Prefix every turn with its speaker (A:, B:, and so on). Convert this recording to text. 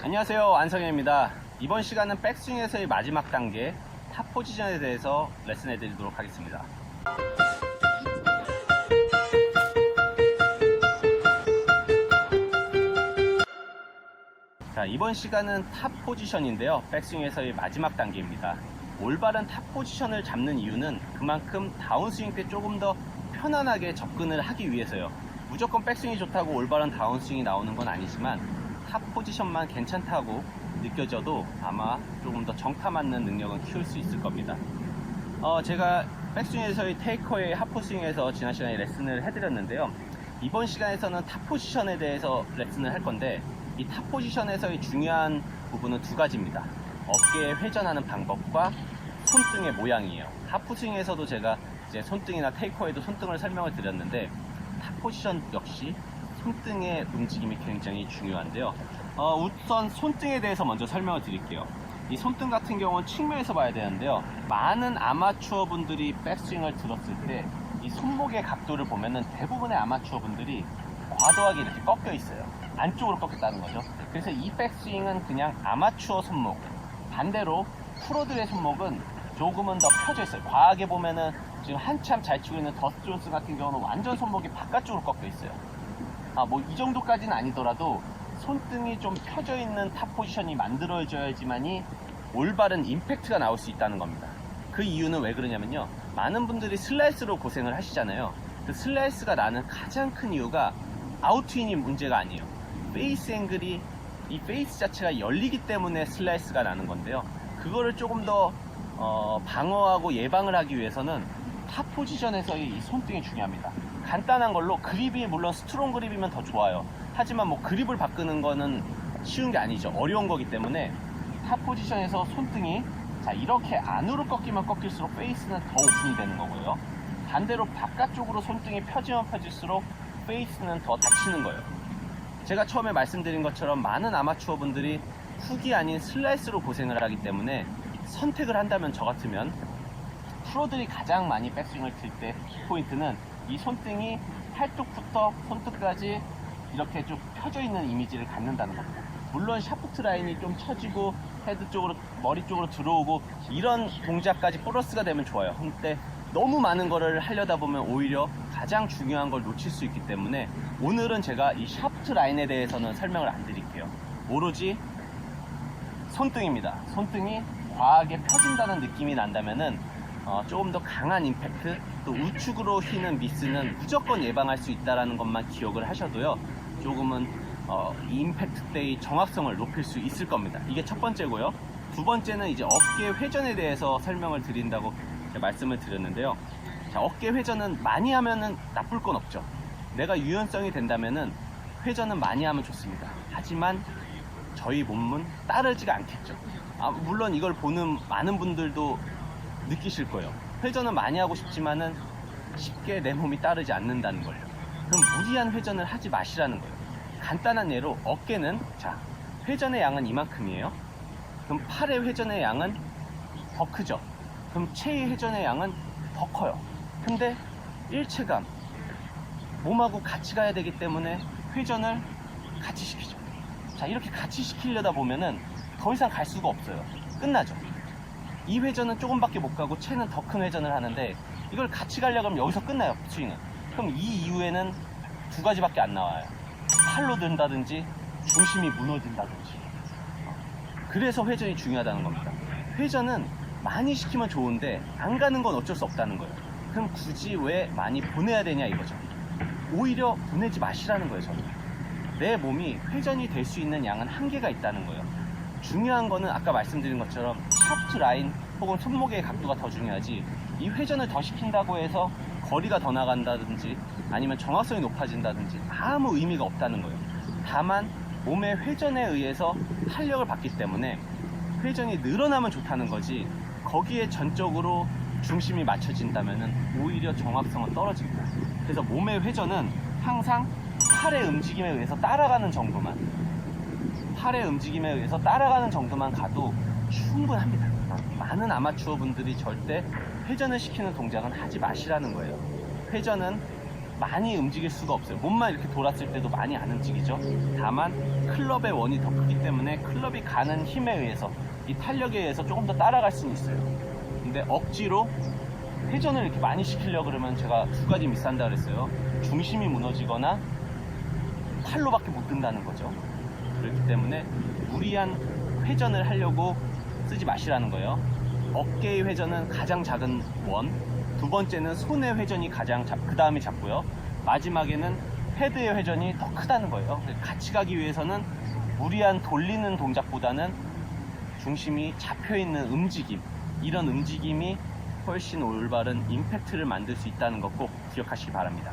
A: 안녕하세요, 안성현입니다. 이번 시간은 백스윙에서의 마지막 단계 탑 포지션에 대해서 레슨해 드리도록 하겠습니다. 자, 이번 시간은 탑 포지션인데요, 백스윙에서의 마지막 단계입니다. 올바른 탑 포지션을 잡는 이유는 그만큼 다운스윙 때 조금 더 편안하게 접근을 하기 위해서요. 무조건 백스윙이 좋다고 올바른 다운스윙이 나오는 건 아니지만 탑 포지션만 괜찮다고 느껴져도 아마 조금 더 정타 맞는 능력은 키울 수 있을 겁니다. 제가 백스윙에서의 테이크어웨이 하프스윙에서 지난 시간에 레슨을 해드렸는데요. 이번 시간에서는 탑 포지션에 대해서 레슨을 할 건데, 이 탑 포지션에서의 중요한 부분은 두 가지입니다. 어깨에 회전하는 방법과 손등의 모양이에요. 하프스윙에서도 제가 이제 손등이나 테이크어웨이도 손등을 설명을 드렸는데, 탑 포지션 역시 손등의 움직임이 굉장히 중요한데요. 우선 손등에 대해서 먼저 설명을 드릴게요. 이 손등 같은 경우는 측면에서 봐야 되는데요. 많은 아마추어 분들이 백스윙을 들었을 때 이 손목의 각도를 보면은 대부분의 아마추어 분들이 과도하게 이렇게 꺾여 있어요. 안쪽으로 꺾였다는 거죠. 그래서 이 백스윙은 그냥 아마추어 손목, 반대로 프로들의 손목은 조금은 더 펴져 있어요. 과하게 보면은 지금 한참 잘 치고 있는 더스트 존슨 같은 경우는 완전 손목이 바깥쪽으로 꺾여 있어요. 뭐 이 정도까지는 아니더라도 손등이 좀 펴져 있는 탑 포지션이 만들어져야지만이 올바른 임팩트가 나올 수 있다는 겁니다. 그 이유는 왜 그러냐면요, 많은 분들이 슬라이스로 고생을 하시잖아요. 그 슬라이스가 나는 가장 큰 이유가 아웃트윈이 문제가 아니에요. 페이스 앵글이, 이 페이스 자체가 열리기 때문에 슬라이스가 나는 건데요, 그거를 조금 더 방어하고 예방을 하기 위해서는 탑 포지션에서의 이 손등이 중요합니다. 간단한 걸로, 그립이 물론 스트롱 그립이면 더 좋아요. 하지만 뭐 그립을 바꾸는 거는 쉬운 게 아니죠. 어려운 거기 때문에 탑 포지션에서 손등이, 자, 이렇게 안으로 꺾이면 꺾일수록 페이스는 더 오픈이 되는 거고요. 반대로 바깥쪽으로 손등이 펴지면 펴질수록 페이스는 더 닫히는 거예요. 제가 처음에 말씀드린 것처럼 많은 아마추어 분들이 훅이 아닌 슬라이스로 고생을 하기 때문에 선택을 한다면, 저 같으면 프로들이 가장 많이 백스윙을 칠 때 포인트는 이 손등이 팔뚝부터 손끝까지 이렇게 쭉 펴져 있는 이미지를 갖는다는 겁니다. 물론 샤프트 라인이 좀 처지고 헤드 쪽으로, 머리 쪽으로 들어오고 이런 동작까지 플러스가 되면 좋아요. 근데 너무 많은 거를 하려다 보면 오히려 가장 중요한 걸 놓칠 수 있기 때문에 오늘은 제가 이 샤프트 라인에 대해서는 설명을 안 드릴게요. 오로지 손등입니다. 손등이 과하게 펴진다는 느낌이 난다면은 조금 더 강한 임팩트, 또 우측으로 휘는 미스는 무조건 예방할 수 있다는 것만 기억을 하셔도요, 조금은 이 임팩트 때의 정확성을 높일 수 있을 겁니다. 이게 첫 번째고요. 두 번째는 이제 어깨 회전에 대해서 설명을 드린다고 말씀을 드렸는데요. 자, 어깨 회전은 많이 하면은 나쁠 건 없죠. 내가 유연성이 된다면은 회전은 많이 하면 좋습니다. 하지만 저희 몸은 따르지가 않겠죠. 물론 이걸 보는 많은 분들도 느끼실 거예요. 회전은 많이 하고 싶지만은 쉽게 내 몸이 따르지 않는다는 걸요. 그럼 무리한 회전을 하지 마시라는 거예요. 간단한 예로, 어깨는, 자, 회전의 양은 이만큼이에요. 그럼 팔의 회전의 양은 더 크죠. 그럼 체의 회전의 양은 더 커요. 근데 일체감, 몸하고 같이 가야 되기 때문에 회전을 같이 시키죠. 자, 이렇게 같이 시키려다 보면은 더 이상 갈 수가 없어요. 끝나죠. 이 회전은 조금밖에 못 가고 체는 더 큰 회전을 하는데, 이걸 같이 가려고 하면 여기서 끝나요, 스윙은. 그럼 이 이후에는 두 가지밖에 안 나와요. 팔로 든다든지 중심이 무너진다든지. 그래서 회전이 중요하다는 겁니다. 회전은 많이 시키면 좋은데 안 가는 건 어쩔 수 없다는 거예요. 그럼 굳이 왜 많이 보내야 되냐 이거죠. 오히려 보내지 마시라는 거예요, 저는. 내 몸이 회전이 될 수 있는 양은 한계가 있다는 거예요. 중요한 거는 아까 말씀드린 것처럼 샤프트 라인 혹은 손목의 각도가 더 중요하지, 이 회전을 더 시킨다고 해서 거리가 더 나간다든지 아니면 정확성이 높아진다든지 아무 의미가 없다는 거예요. 다만 몸의 회전에 의해서 탄력을 받기 때문에 회전이 늘어나면 좋다는 거지, 거기에 전적으로 중심이 맞춰진다면 오히려 정확성은 떨어집니다. 그래서 몸의 회전은 항상 팔의 움직임에 의해서 따라가는 정도만, 팔의 움직임에 의해서 따라가는 정도만 가도 충분합니다. 많은 아마추어 분들이 절대 회전을 시키는 동작은 하지 마시라는 거예요. 회전은 많이 움직일 수가 없어요. 몸만 이렇게 돌았을 때도 많이 안 움직이죠. 다만 클럽의 원이 더 크기 때문에 클럽이 가는 힘에 의해서, 이 탄력에 의해서 조금 더 따라갈 수는 있어요. 근데 억지로 회전을 이렇게 많이 시키려고 그러면 제가 두 가지 미스한다 그랬어요. 중심이 무너지거나 팔로밖에 못 든다는 거죠. 그렇기 때문에 무리한 회전을 하려고 쓰지 마시라는 거예요. 어깨의 회전은 가장 작은 원, 두 번째는 손의 회전이 그 다음에 작고요. 마지막에는 헤드의 회전이 더 크다는 거예요. 같이 가기 위해서는 무리한 돌리는 동작보다는 중심이 잡혀있는 움직임, 이런 움직임이 훨씬 올바른 임팩트를 만들 수 있다는 것 꼭 기억하시기 바랍니다.